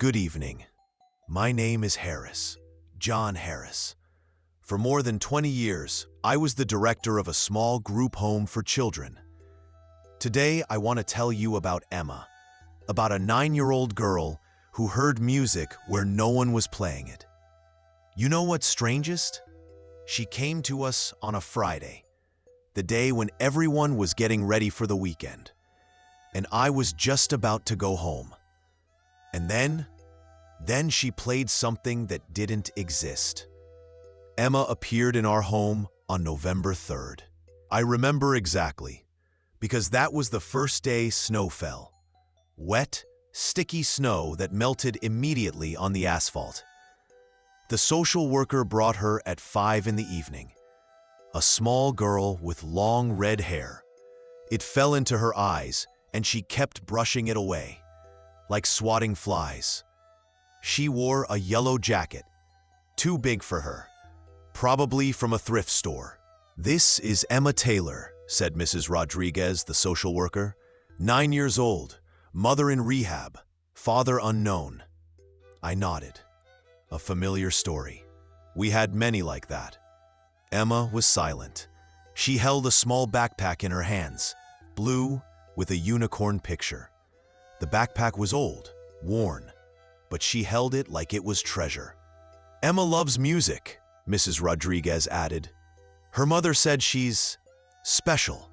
Good evening. My name is Harris, John Harris. For more than 20 years, I was the director of a small group home for children. Today, I want to tell you about Emma, about a 9-year-old girl who heard music where no one was playing it. You know what's strangest? She came to us on a Friday, the day when everyone was getting ready for the weekend, and I was just about to go home. And then she played something that didn't exist. Emma appeared in our home on November 3rd. I remember exactly, because that was the first day snow fell. Wet, sticky snow that melted immediately on the asphalt. The social worker brought her at 5 in the evening. A small girl with long red hair. It fell into her eyes, and she kept brushing it away, like swatting flies. She wore a yellow jacket, too big for her, probably from a thrift store. "This is Emma Taylor," said Mrs. Rodriguez, the social worker. 9 years old, mother in rehab, father unknown. I nodded. A familiar story. We had many like that. Emma was silent. She held a small backpack in her hands, blue, with a unicorn picture. The backpack was old, worn, but she held it like it was treasure. "Emma loves music," Mrs. Rodriguez added. "Her mother said she's special."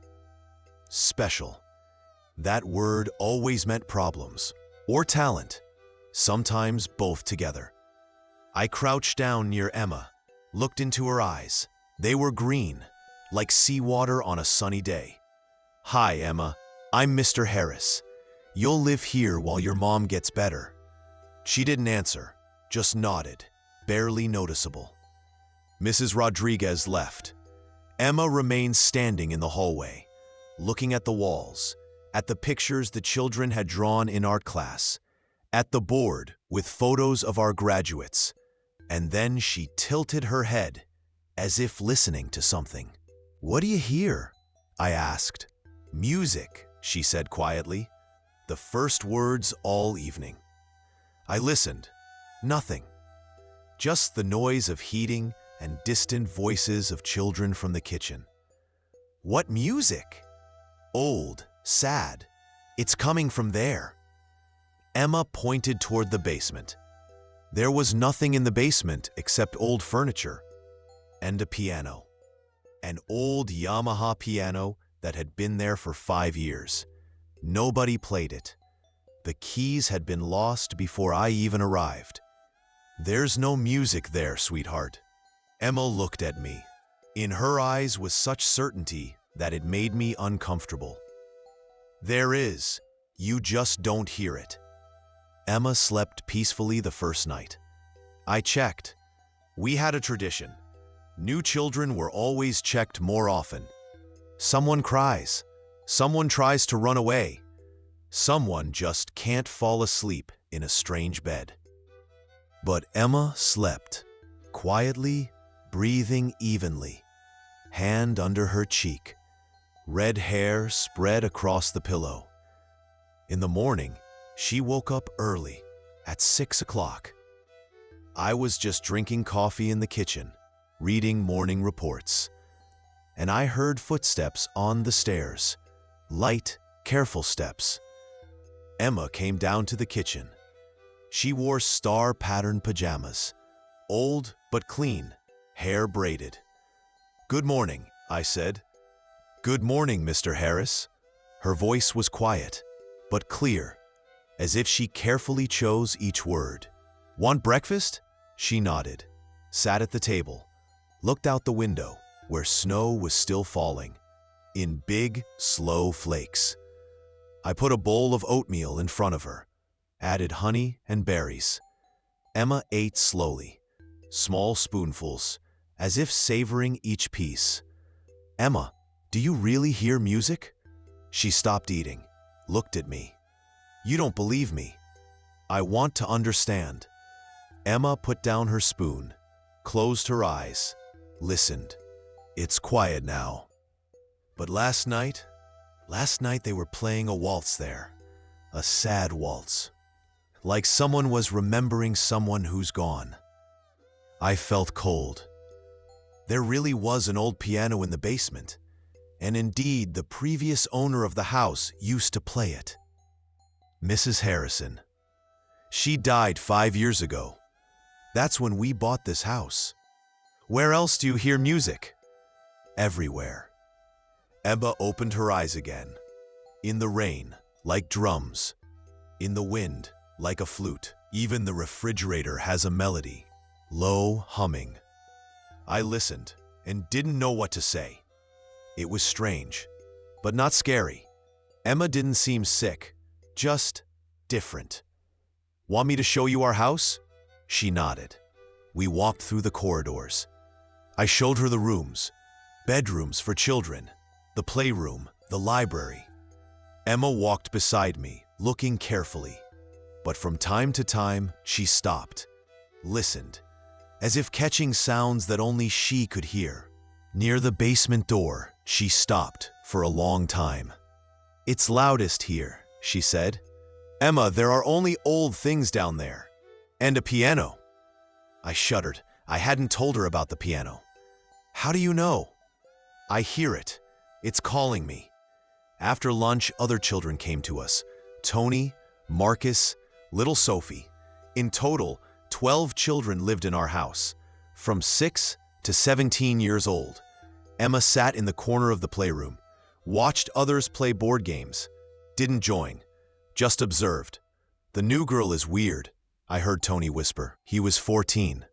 Special. That word always meant problems, or talent, sometimes both together. I crouched down near Emma, looked into her eyes. They were green, like seawater on a sunny day. "Hi, Emma. I'm Mr. Harris. You'll live here while your mom gets better." She didn't answer, just nodded, barely noticeable. Mrs. Rodriguez left. Emma remained standing in the hallway, looking at the walls, at the pictures the children had drawn in art class, at the board with photos of our graduates, and then she tilted her head, as if listening to something. "What do you hear?" I asked. "Music," she said quietly, the first words all evening. I listened. Nothing. Just the noise of heating and distant voices of children from the kitchen. "What music?" "Old, sad. It's coming from there." Emma pointed toward the basement. There was nothing in the basement except old furniture and a piano. An old Yamaha piano that had been there for 5 years. Nobody played it. The keys had been lost before I even arrived. "There's no music there, sweetheart." Emma looked at me. In her eyes was such certainty that it made me uncomfortable. "There is. You just don't hear it." Emma slept peacefully the first night. I checked. We had a tradition. New children were always checked more often. Someone cries. Someone tries to run away. Someone just can't fall asleep in a strange bed. But Emma slept, quietly, breathing evenly, hand under her cheek, red hair spread across the pillow. In the morning, she woke up early, at 6 o'clock. I was just drinking coffee in the kitchen, reading morning reports, and I heard footsteps on the stairs, light, careful steps. Emma came down to the kitchen. She wore star-patterned pajamas, old but clean, hair braided. "Good morning," I said. "Good morning, Mr. Harris." Her voice was quiet, but clear, as if she carefully chose each word. "Want breakfast?" She nodded, sat at the table, looked out the window, where snow was still falling, in big, slow flakes. I put a bowl of oatmeal in front of her, added honey and berries. Emma ate slowly, small spoonfuls, as if savoring each piece. "Emma, do you really hear music?" She stopped eating, looked at me. "You don't believe me." "I want to understand." Emma put down her spoon, closed her eyes, listened. "It's quiet now. But last night they were playing a waltz there, a sad waltz. like someone was remembering someone who's gone. I felt cold. There really was an old piano in the basement, and indeed the previous owner of the house used to play it. Mrs. Harrison. She died 5 years ago. That's when we bought this house. Where else do you hear music? Everywhere. Emma opened her eyes again. In the rain, like drums. In the wind, like a flute. Even the refrigerator has a melody. Low humming. I listened and didn't know what to say. It was strange, but not scary. Emma didn't seem sick, just different. Want me to show you our house? She nodded. We walked through the corridors. I showed her the rooms, bedrooms for children, the playroom, the library. Emma walked beside me, looking carefully. But from time to time, she stopped, listened, as if catching sounds that only she could hear. Near the basement door, she stopped for a long time. It's loudest here, she said. Emma, there are only old things down there. And a piano. I shuddered. I hadn't told her about the piano. How do you know? I hear it. It's calling me. After lunch, other children came to us. Tony, Marcus, little Sophie. In total, 12 children lived in our house, from 6 to 17 years old. Emma sat in the corner of the playroom, watched others play board games, didn't join, just observed. The new girl is weird, I heard Tony whisper. He was 14,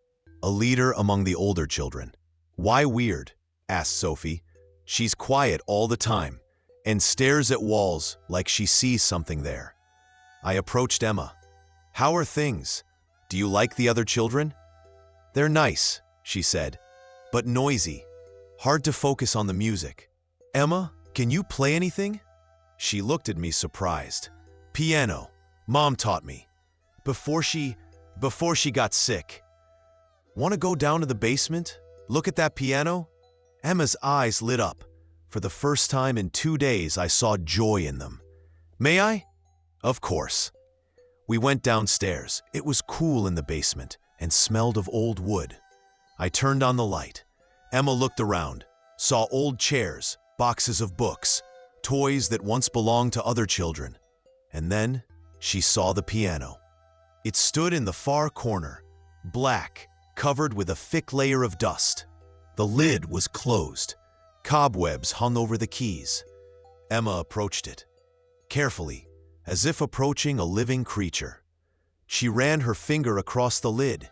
a leader among the older children. Why weird? Asked Sophie. She's quiet all the time and stares at walls like she sees something there. I approached Emma. How are things? Do you like the other children? They're nice, she said, but noisy. Hard to focus on the music. Emma, can you play anything? She looked at me surprised. Piano. Mom taught me. Before she got sick. Want to go down to the basement? Look at that piano? Emma's eyes lit up. For the first time in 2 days, I saw joy in them. May I? Of course. We went downstairs. It was cool in the basement and smelled of old wood. I turned on the light. Emma looked around, saw old chairs, boxes of books, toys that once belonged to other children. And then she saw the piano. It stood in the far corner, black, covered with a thick layer of dust. The lid was closed. Cobwebs hung over the keys. Emma approached it, carefully, as if approaching a living creature. She ran her finger across the lid.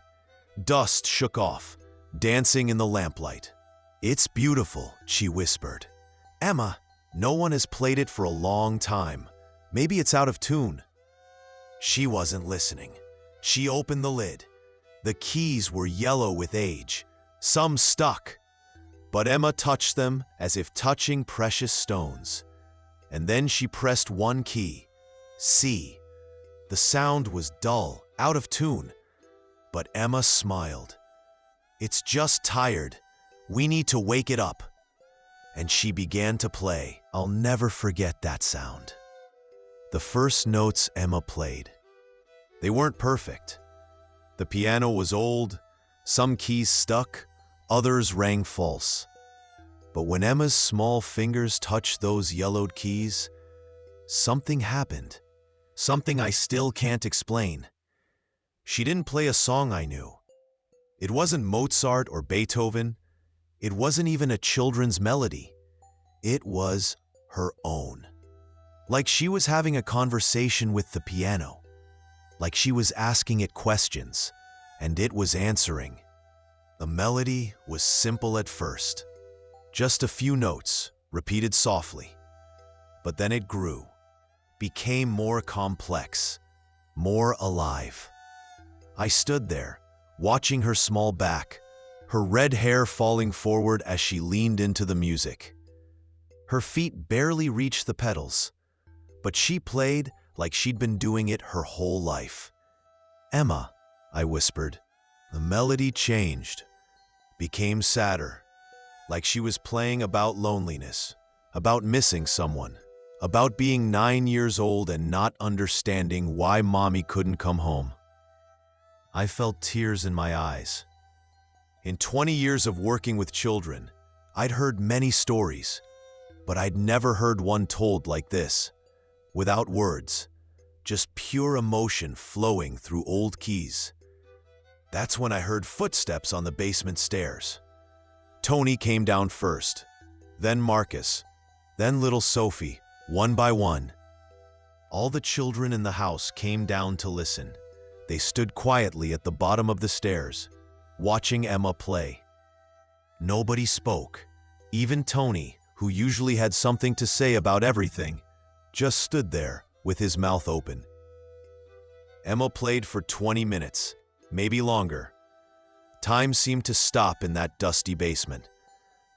Dust shook off, dancing in the lamplight. It's beautiful, she whispered. Emma, no one has played it for a long time. Maybe it's out of tune. She wasn't listening. She opened the lid. The keys were yellow with age. Some stuck. But Emma touched them as if touching precious stones. And then she pressed one key, C. The sound was dull, out of tune. But Emma smiled. It's just tired. We need to wake it up. And she began to play. I'll never forget that sound. The first notes Emma played. They weren't perfect. The piano was old, some keys stuck, others rang false. But when Emma's small fingers touched those yellowed keys, something happened. Something I still can't explain. She didn't play a song I knew. It wasn't Mozart or Beethoven. It wasn't even a children's melody. It was her own. Like she was having a conversation with the piano. Like she was asking it questions, and it was answering. The melody was simple at first. Just a few notes, repeated softly. But then it grew, became more complex, more alive. I stood there, watching her small back, her red hair falling forward as she leaned into the music. Her feet barely reached the pedals, but she played like she'd been doing it her whole life. Emma, I whispered. The melody changed, became sadder, like she was playing about loneliness, about missing someone, about being 9 years old and not understanding why mommy couldn't come home. I felt tears in my eyes. In 20 years of working with children, I'd heard many stories, but I'd never heard one told like this, without words, just pure emotion flowing through old keys. That's when I heard footsteps on the basement stairs. Tony came down first, then Marcus, then little Sophie, one by one. All the children in the house came down to listen. They stood quietly at the bottom of the stairs, watching Emma play. Nobody spoke. Even Tony, who usually had something to say about everything, just stood there with his mouth open. Emma played for 20 minutes, maybe longer. Time seemed to stop in that dusty basement.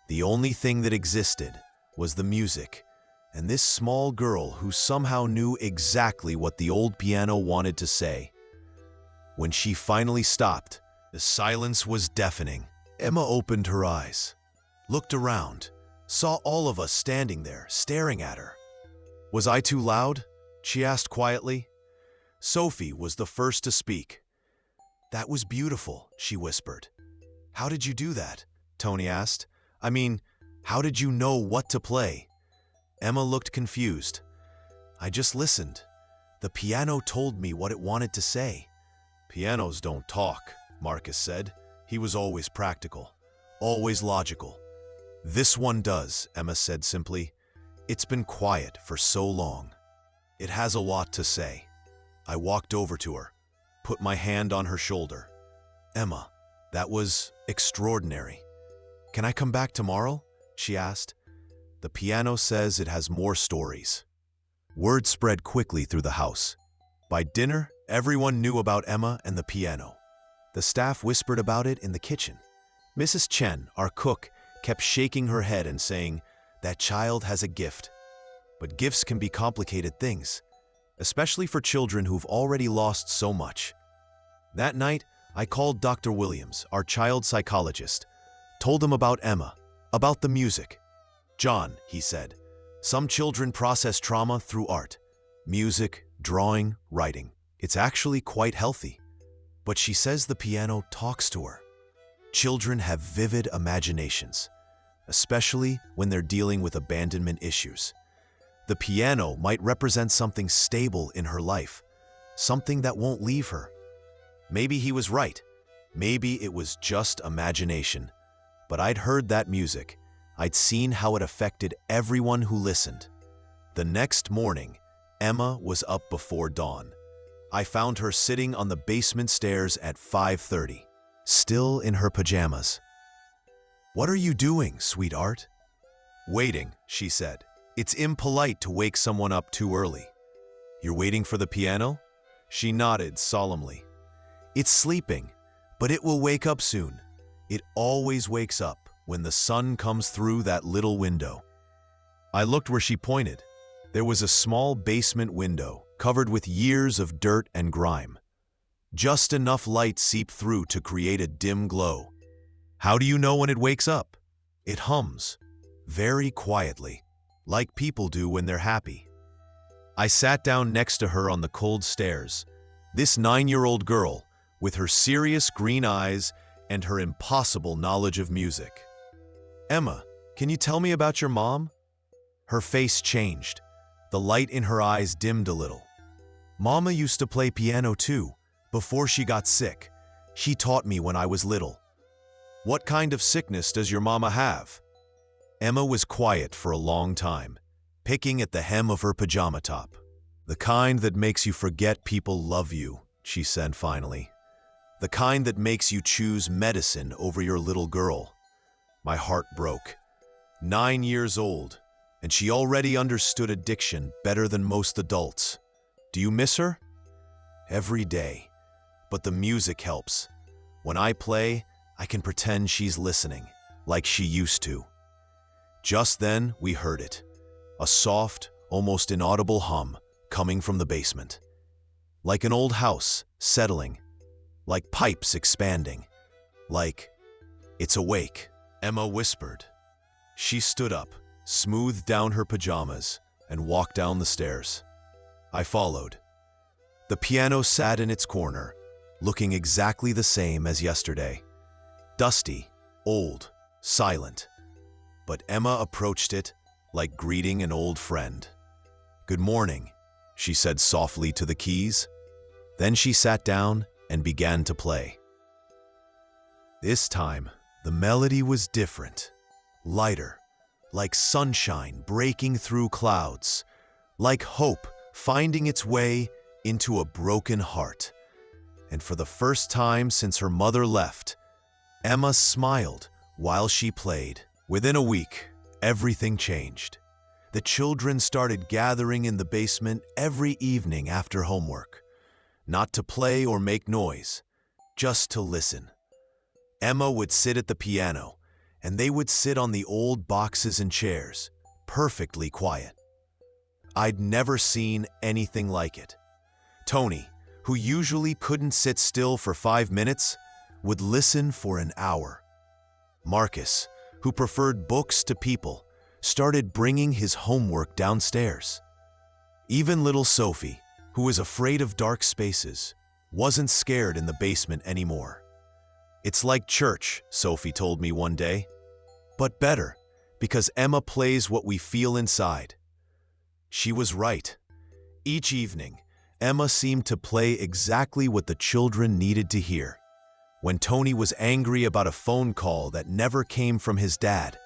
The only thing that existed was the music, and this small girl who somehow knew exactly what the old piano wanted to say. When she finally stopped, the silence was deafening. Emma opened her eyes, looked around, saw all of us standing there, staring at her. "Was I too loud?" she asked quietly. Sophie was the first to speak. "That was beautiful," she whispered. "How did you do that?" Tony asked. "I mean, how did you know what to play?" Emma looked confused. "I just listened. The piano told me what it wanted to say." "Pianos don't talk," Marcus said. He was always practical, always logical. "This one does," Emma said simply. "It's been quiet for so long. It has a lot to say." I walked over to her, put my hand on her shoulder. "Emma, that was extraordinary. Can I come back tomorrow?" she asked. "The piano says it has more stories." Word spread quickly through the house. By dinner, everyone knew about Emma and the piano. The staff whispered about it in the kitchen. Mrs. Chen, our cook, kept shaking her head and saying, "That child has a gift." But gifts can be complicated things, especially for children who've already lost so much. That night, I called Dr. Williams, our child psychologist, told him about Emma, about the music. "John," he said, "some children process trauma through art, music, drawing, writing. It's actually quite healthy. But she says the piano talks to her. Children have vivid imaginations, especially when they're dealing with abandonment issues. The piano might represent something stable in her life, something that won't leave her." Maybe he was right. Maybe it was just imagination. But I'd heard that music. I'd seen how it affected everyone who listened. The next morning, Emma was up before dawn. I found her sitting on the basement stairs at 5:30, still in her pajamas. "What are you doing, sweetheart?" "Waiting," she said. "It's impolite to wake someone up too early." "You're waiting for the piano?" She nodded solemnly. "It's sleeping, but it will wake up soon. It always wakes up when the sun comes through that little window." I looked where she pointed. There was a small basement window covered with years of dirt and grime. Just enough light seeped through to create a dim glow. "How do you know when it wakes up?" "It hums, very quietly, like people do when they're happy." I sat down next to her on the cold stairs. This 9-year-old girl, with her serious green eyes and her impossible knowledge of music. "Emma, can you tell me about your mom?" Her face changed. The light in her eyes dimmed a little. "Mama used to play piano too, before she got sick. She taught me when I was little." "What kind of sickness does your mama have?" Emma was quiet for a long time, picking at the hem of her pajama top. "The kind that makes you forget people love you," she said finally. "The kind that makes you choose medicine over your little girl." My heart broke. 9 years old, and she already understood addiction better than most adults. "Do you miss her?" "Every day. But the music helps. When I play, I can pretend she's listening, like she used to." Just then, we heard it. A soft, almost inaudible hum coming from the basement. Like an old house, settling. Like pipes expanding. Like, "It's awake," Emma whispered. She stood up, smoothed down her pajamas, and walked down the stairs. I followed. The piano sat in its corner, looking exactly the same as yesterday. Dusty, old, silent. But Emma approached it like greeting an old friend. "Good morning," she said softly to the keys. Then she sat down and began to play. This time, the melody was different, lighter, like sunshine breaking through clouds, like hope finding its way into a broken heart. And for the first time since her mother left, Emma smiled while she played. Within a week, everything changed. The children started gathering in the basement every evening after homework, not to play or make noise, just to listen. Emma would sit at the piano, and they would sit on the old boxes and chairs, perfectly quiet. I'd never seen anything like it. Tony, who usually couldn't sit still for 5 minutes, would listen for an hour. Marcus, who preferred books to people, started bringing his homework downstairs. Even little Sophie, who was afraid of dark spaces, wasn't scared in the basement anymore. "It's like church," Sophie told me one day, "but better, because Emma plays what we feel inside." She was right. Each evening, Emma seemed to play exactly what the children needed to hear. When Tony was angry about a phone call that never came from his dad,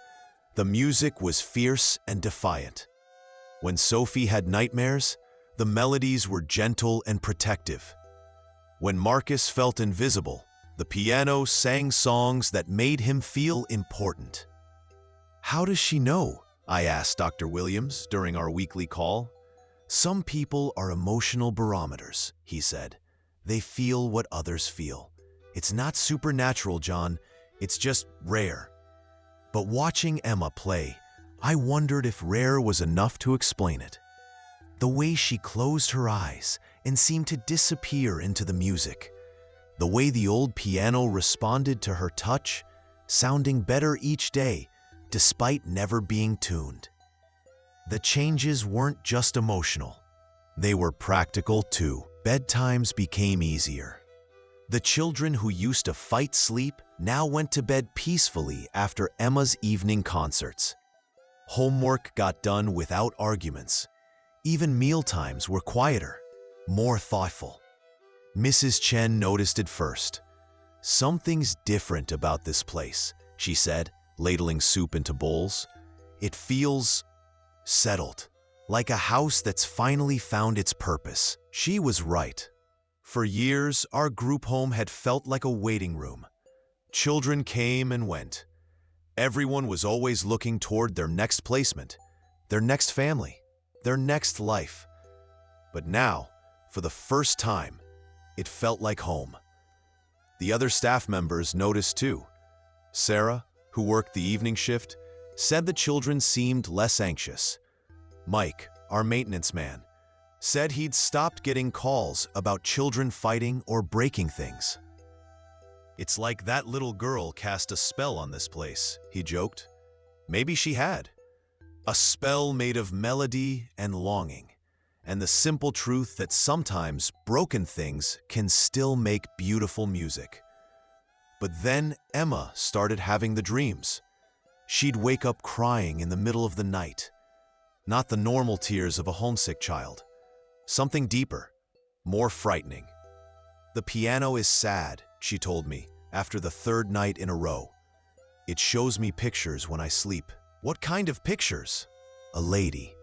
the music was fierce and defiant. When Sophie had nightmares, the melodies were gentle and protective. When Marcus felt invisible, the piano sang songs that made him feel important. "How does she know?" I asked Dr. Williams during our weekly call. "Some people are emotional barometers," he said. "They feel what others feel. It's not supernatural, John. It's just rare." But watching Emma play, I wondered if rare was enough to explain it. The way she closed her eyes and seemed to disappear into the music. The way the old piano responded to her touch, sounding better each day, despite never being tuned. The changes weren't just emotional. They were practical too. Bedtimes became easier. The children who used to fight sleep now went to bed peacefully after Emma's evening concerts. Homework got done without arguments. Even mealtimes were quieter, more thoughtful. Mrs. Chen noticed it first. "Something's different about this place," she said, ladling soup into bowls. "It feels settled, like a house that's finally found its purpose." She was right. For years, our group home had felt like a waiting room. Children came and went. Everyone was always looking toward their next placement, their next family, their next life. But now, for the first time, it felt like home. The other staff members noticed too. Sarah, who worked the evening shift, said the children seemed less anxious. Mike, our maintenance man, said he'd stopped getting calls about children fighting or breaking things. "It's like that little girl cast a spell on this place," he joked. Maybe she had. A spell made of melody and longing, and the simple truth that sometimes broken things can still make beautiful music. But then Emma started having the dreams. She'd wake up crying in the middle of the night. Not the normal tears of a homesick child. Something deeper, more frightening. "The piano is sad," she told me after the 3rd night in a row. "It shows me pictures when I sleep." "What kind of pictures?" "A lady.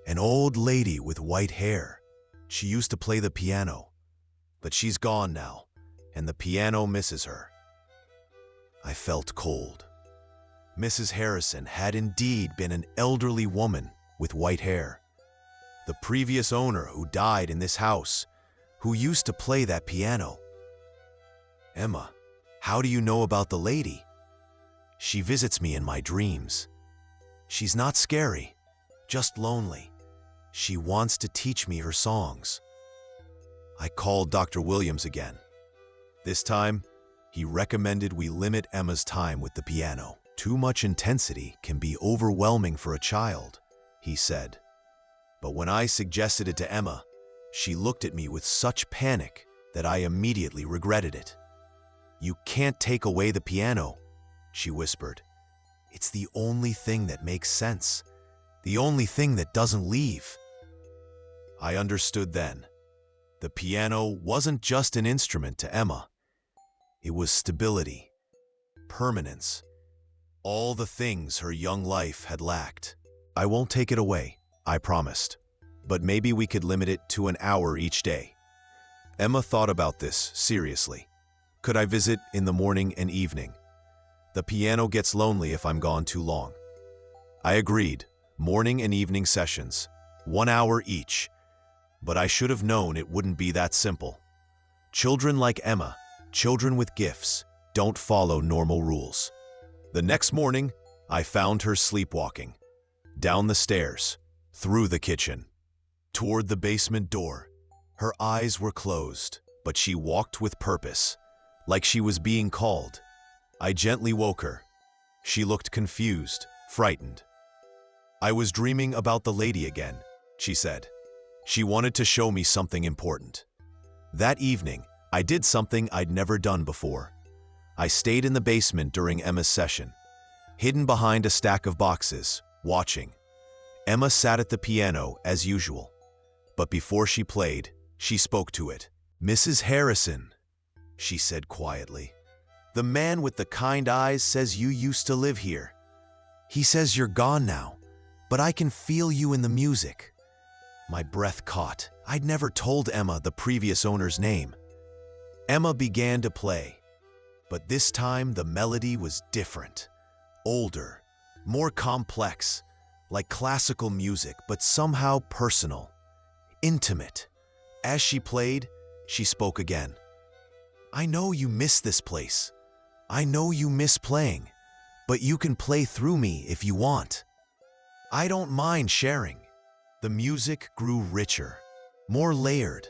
An old lady with white hair. She used to play the piano. But she's gone now, and the piano misses her." I felt cold. Mrs. Harrison had indeed been an elderly woman with white hair. The previous owner who died in this house, who used to play that piano. "Emma, how do you know about the lady?" "She visits me in my dreams. She's not scary, just lonely. She wants to teach me her songs." I called Dr. Williams again. This time, he recommended we limit Emma's time with the piano. "Too much intensity can be overwhelming for a child," he said. But when I suggested it to Emma, she looked at me with such panic that I immediately regretted it. "You can't take away the piano," she whispered. "It's the only thing that makes sense, the only thing that doesn't leave." I understood then. The piano wasn't just an instrument to Emma. It was stability, permanence, all the things her young life had lacked. "I won't take it away," I promised, "but maybe we could limit it to an hour each day." Emma thought about this seriously. "Could I visit in the morning and evening? The piano gets lonely if I'm gone too long." I agreed, morning and evening sessions, 1 hour each. But I should have known it wouldn't be that simple. Children like Emma, children with gifts, don't follow normal rules. The next morning, I found her sleepwalking. Down the stairs, through the kitchen, toward the basement door. Her eyes were closed, but she walked with purpose, like she was being called. I gently woke her. She looked confused, frightened. "I was dreaming about the lady again," she said. She wanted to show me something important. That evening, I did something I'd never done before. I stayed in the basement during Emma's session, hidden behind a stack of boxes, watching. Emma sat at the piano as usual, but before she played, she spoke to it. "Mrs. Harrison," she said quietly, "the man with the kind eyes says you used to live here. He says you're gone now, but I can feel you in the music." My breath caught. I'd never told Emma the previous owner's name. Emma began to play, but this time the melody was different, older, more complex, like classical music, but somehow personal, intimate. As she played, she spoke again. "I know you miss this place. I know you miss playing, but you can play through me if you want. I don't mind sharing." The music grew richer, more layered,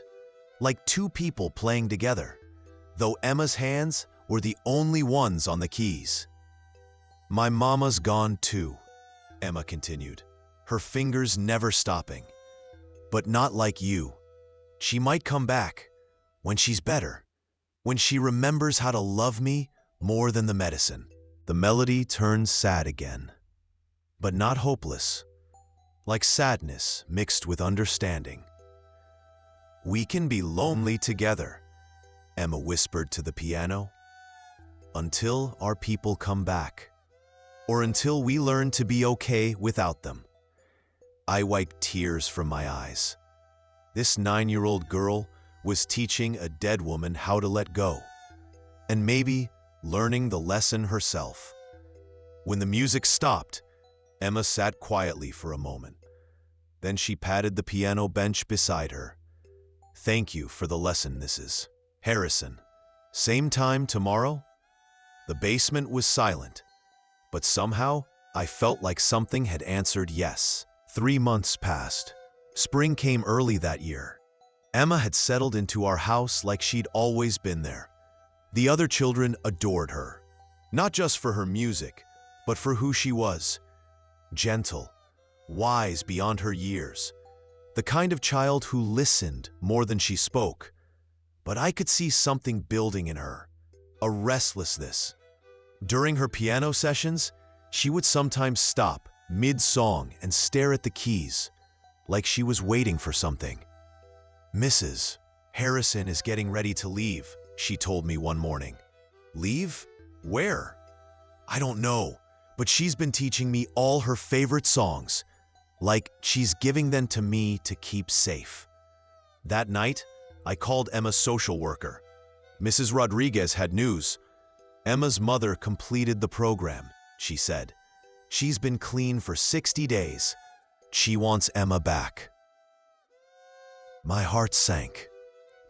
like two people playing together, though Emma's hands were the only ones on the keys. "My mama's gone too," Emma continued, her fingers never stopping. "But not like you. She might come back, when she's better, when she remembers how to love me more than the medicine." The melody turned sad again, but not hopeless, like sadness mixed with understanding. "We can be lonely together," Emma whispered to the piano, "until our people come back, or until we learn to be okay without them." I wiped tears from my eyes. This 9-year-old girl was teaching a dead woman how to let go, and maybe learning the lesson herself. When the music stopped, Emma sat quietly for a moment. Then she patted the piano bench beside her. "Thank you for the lesson, Mrs. Harrison. Same time tomorrow?" The basement was silent, but somehow I felt like something had answered yes. 3 months passed. Spring came early that year. Emma had settled into our house like she'd always been there. The other children adored her, not just for her music, but for who she was. Gentle, wise beyond her years, the kind of child who listened more than she spoke. But I could see something building in her, a restlessness. During her piano sessions, she would sometimes stop mid-song and stare at the keys, like she was waiting for something. "Mrs. Harrison is getting ready to leave," she told me one morning. "Leave? Where?" "I don't know, but she's been teaching me all her favorite songs, like she's giving them to me to keep safe." That night, I called Emma's social worker. Mrs. Rodriguez had news. "Emma's mother completed the program," she said. "She's been clean for 60 days. She wants Emma back." My heart sank,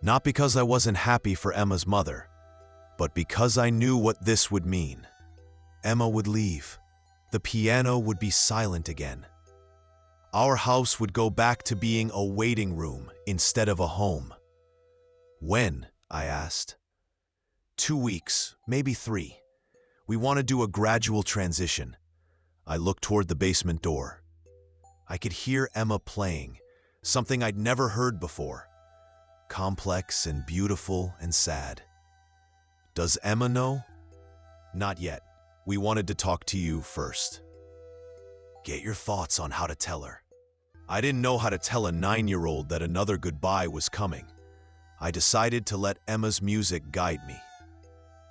not because I wasn't happy for Emma's mother, but because I knew what this would mean. Emma would leave. The piano would be silent again. Our house would go back to being a waiting room instead of a home. "When?" I asked. 2 weeks, maybe 3. We want to do a gradual transition." I looked toward the basement door. I could hear Emma playing, something I'd never heard before. Complex and beautiful and sad. Does Emma know? Not yet. We wanted to talk to you first. Get your thoughts on how to tell her. I didn't know how to tell a 9-year-old that another goodbye was coming. I decided to let Emma's music guide me.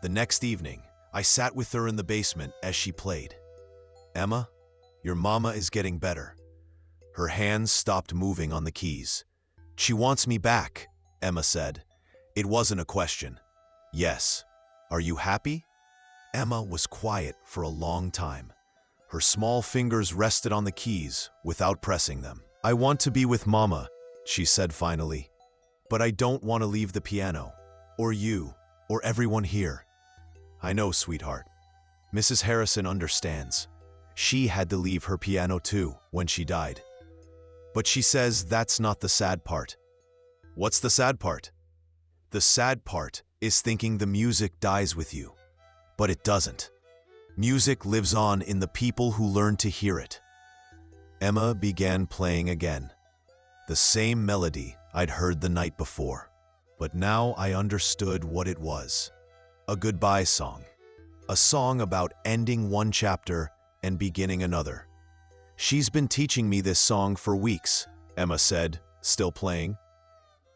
The next evening, I sat with her in the basement as she played. Emma, your mama is getting better. Her hands stopped moving on the keys. She wants me back, Emma said. It wasn't a question. Yes. Are you happy? Emma was quiet for a long time. Her small fingers rested on the keys without pressing them. I want to be with Mama, she said finally. But I don't want to leave the piano, or you, or everyone here. I know, sweetheart. Mrs. Harrison understands. She had to leave her piano too when she died. But she says that's not the sad part. What's the sad part? The sad part is thinking the music dies with you. But it doesn't. Music lives on in the people who learn to hear it. Emma began playing again. The same melody I'd heard the night before. But now I understood what it was. A goodbye song. A song about ending one chapter and beginning another. She's been teaching me this song for weeks, Emma said, still playing.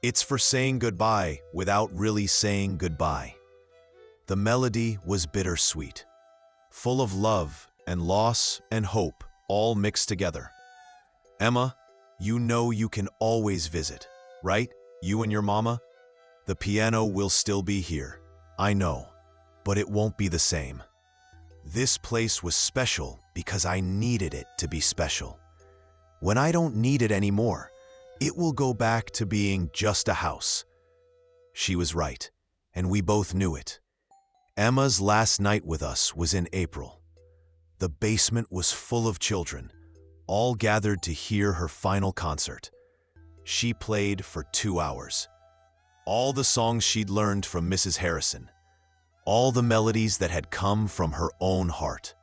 It's for saying goodbye without really saying goodbye. The melody was bittersweet, full of love and loss and hope all mixed together. Emma, you know you can always visit, right? You and your mama? The piano will still be here. I know, but it won't be the same. This place was special because I needed it to be special. When I don't need it anymore, it will go back to being just a house. She was right, and we both knew it. Emma's last night with us was in April. The basement was full of children, all gathered to hear her final concert. She played for 2 hours. All the songs she'd learned from Mrs. Harrison. All the melodies that had come from her own heart.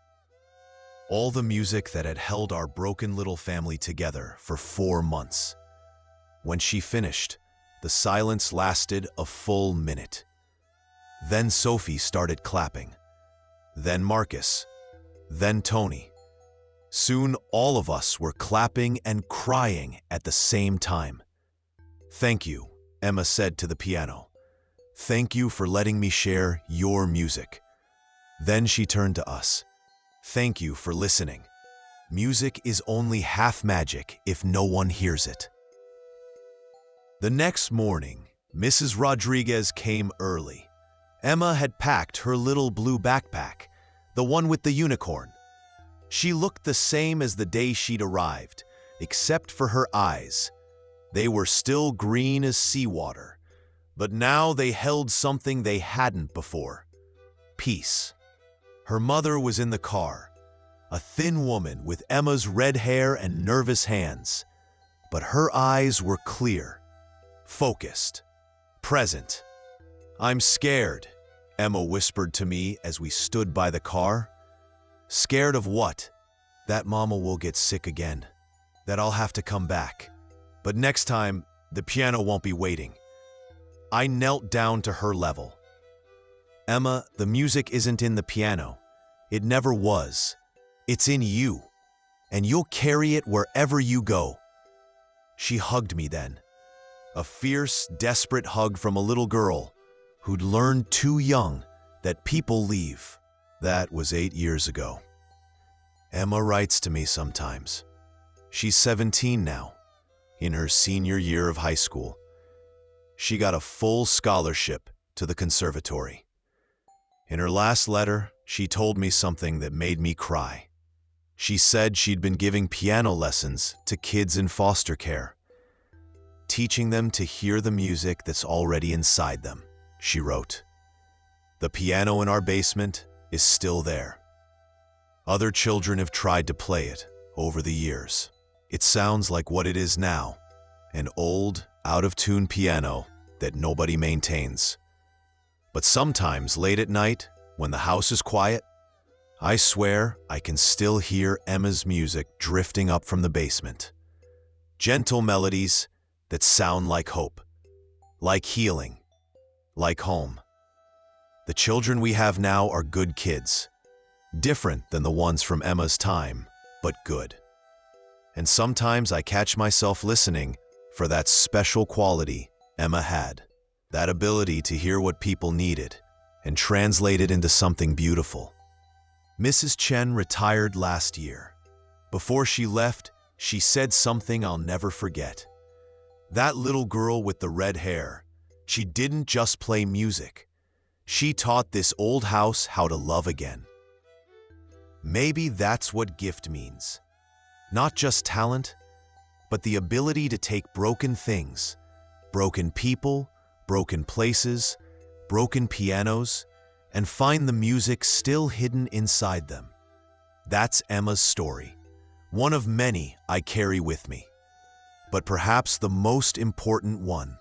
All the music that had held our broken little family together for 4 months. When she finished, the silence lasted a full minute. Then Sophie started clapping. Then Marcus. Then Tony. Soon all of us were clapping and crying at the same time. Thank you, Emma said to the piano. Thank you for letting me share your music. Then she turned to us. Thank you for listening. Music is only half magic if no one hears it. The next morning, Mrs. Rodriguez came early. Emma had packed her little blue backpack, the one with the unicorn. She looked the same as the day she'd arrived, except for her eyes. They were still green as seawater, but now they held something they hadn't before. Peace. Her mother was in the car, a thin woman with Emma's red hair and nervous hands. But her eyes were clear, focused, present. I'm scared, Emma whispered to me as we stood by the car. Scared of what? That Mama will get sick again, that I'll have to come back. But next time, the piano won't be waiting. I knelt down to her level. Emma, the music isn't in the piano. It never was. It's in you, and you'll carry it wherever you go. She hugged me then, a fierce, desperate hug from a little girl who'd learned too young that people leave. That was 8 years ago. Emma writes to me sometimes. She's 17 now, in her senior year of high school. She got a full scholarship to the conservatory. In her last letter, she told me something that made me cry. She said she'd been giving piano lessons to kids in foster care, teaching them to hear the music that's already inside them, she wrote. The piano in our basement is still there. Other children have tried to play it over the years. It sounds like what it is now, an old, out-of-tune piano that nobody maintains. But sometimes late at night, when the house is quiet, I swear I can still hear Emma's music drifting up from the basement. Gentle melodies that sound like hope, like healing, like home. The children we have now are good kids, different than the ones from Emma's time, but good. And sometimes I catch myself listening for that special quality Emma had, that ability to hear what people needed and translate it into something beautiful. Mrs. Chen retired last year. Before she left, she said something I'll never forget. That little girl with the red hair, she didn't just play music. She taught this old house how to love again. Maybe that's what gift means. Not just talent, but the ability to take broken things, broken people, broken places, broken pianos, and find the music still hidden inside them. That's Emma's story, one of many I carry with me, but perhaps the most important one.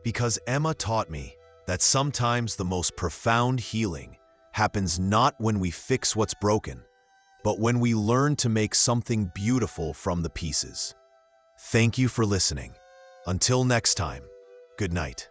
Because Emma taught me that sometimes the most profound healing happens not when we fix what's broken, but when we learn to make something beautiful from the pieces. Thank you for listening. Until next time, good night.